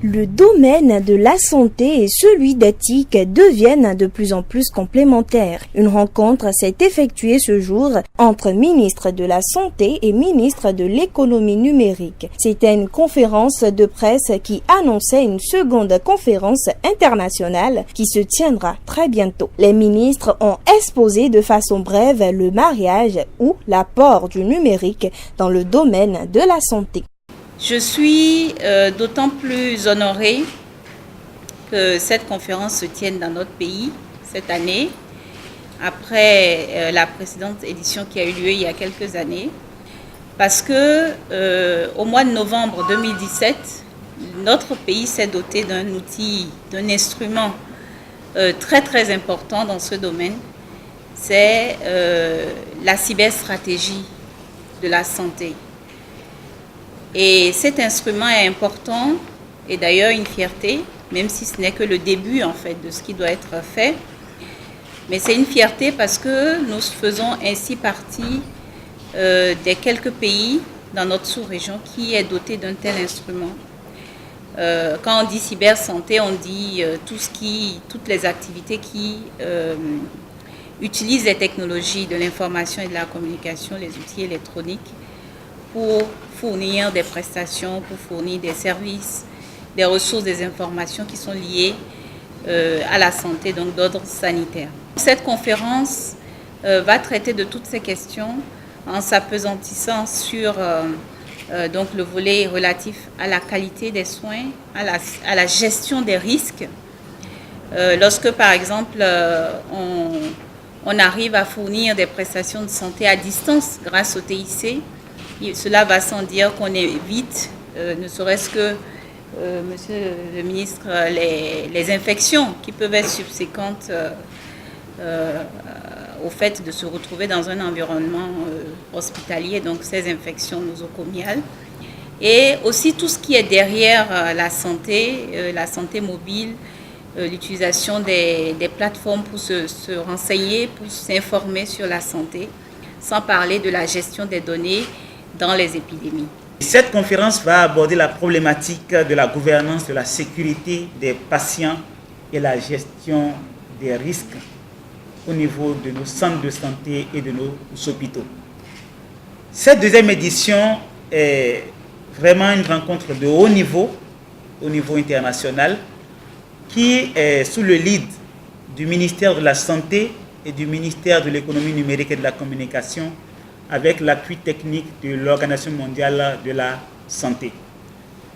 Le domaine de la santé et celui d'éthique deviennent de plus en plus complémentaires. Une rencontre s'est effectuée ce jour entre ministre de la Santé et ministre de l'Économie numérique. C'était une conférence de presse qui annonçait une seconde conférence internationale qui se tiendra très bientôt. Les ministres ont exposé de façon brève le mariage ou l'apport du numérique dans le domaine de la santé. Je suis d'autant plus honorée que cette conférence se tienne dans notre pays cette année, après la précédente édition qui a eu lieu il y a quelques années, parce que au mois de novembre 2017, notre pays s'est doté d'un outil, d'un instrument très très important dans ce domaine, c'est la cyberstratégie de la santé. Et cet instrument est important et d'ailleurs une fierté, même si ce n'est que le début en fait de ce qui doit être fait. Mais c'est une fierté parce que nous faisons ainsi partie des quelques pays dans notre sous-région qui est doté d'un tel instrument. Quand on dit cybersanté, on dit toutes les activités qui utilisent les technologies de l'information et de la communication, les outils électroniques, pour fournir des prestations, pour fournir des services, des ressources, des informations qui sont liées à la santé, donc d'ordre sanitaire. Cette conférence va traiter de toutes ces questions en s'apesantissant sur donc le volet relatif à la qualité des soins, à la gestion des risques. Lorsque, par exemple, on arrive à fournir des prestations de santé à distance grâce au TIC, cela va sans dire qu'on évite, ne serait-ce que, monsieur le ministre, les infections qui peuvent être subséquentes au fait de se retrouver dans un environnement hospitalier, donc ces infections nosocomiales. Et aussi tout ce qui est derrière la santé mobile, l'utilisation des plateformes pour se renseigner, pour s'informer sur la santé, sans parler de la gestion des données dans les épidémies. Cette conférence va aborder la problématique de la gouvernance de la sécurité des patients et la gestion des risques au niveau de nos centres de santé et de nos hôpitaux. Cette deuxième édition est vraiment une rencontre de haut niveau, au niveau international, qui est sous le lead du ministère de la Santé et du ministère de l'Économie numérique et de la Communication, avec l'appui technique de l'Organisation mondiale de la santé.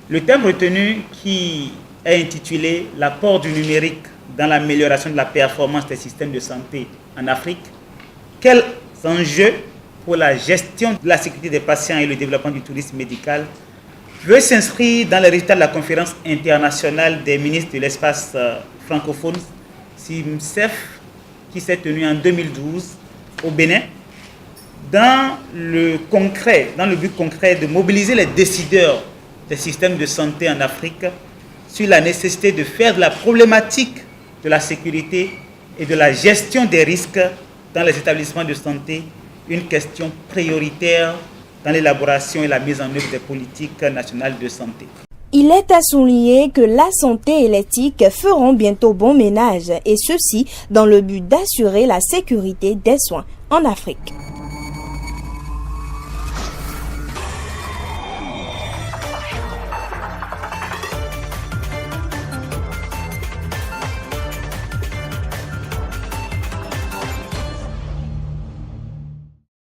Le thème retenu, qui est intitulé « L'apport du numérique dans l'amélioration de la performance des systèmes de santé en Afrique », quels enjeux pour la gestion de la sécurité des patients et le développement du tourisme médical, veut s'inscrire dans les résultats de la conférence internationale des ministres de l'espace francophone, CIMSEF, qui s'est tenue en 2012 au Bénin, dans le but concret de mobiliser les décideurs des systèmes de santé en Afrique sur la nécessité de faire de la problématique de la sécurité et de la gestion des risques dans les établissements de santé une question prioritaire dans l'élaboration et la mise en œuvre des politiques nationales de santé. Il est à souligner que la santé et l'éthique feront bientôt bon ménage, et ceci dans le but d'assurer la sécurité des soins en Afrique.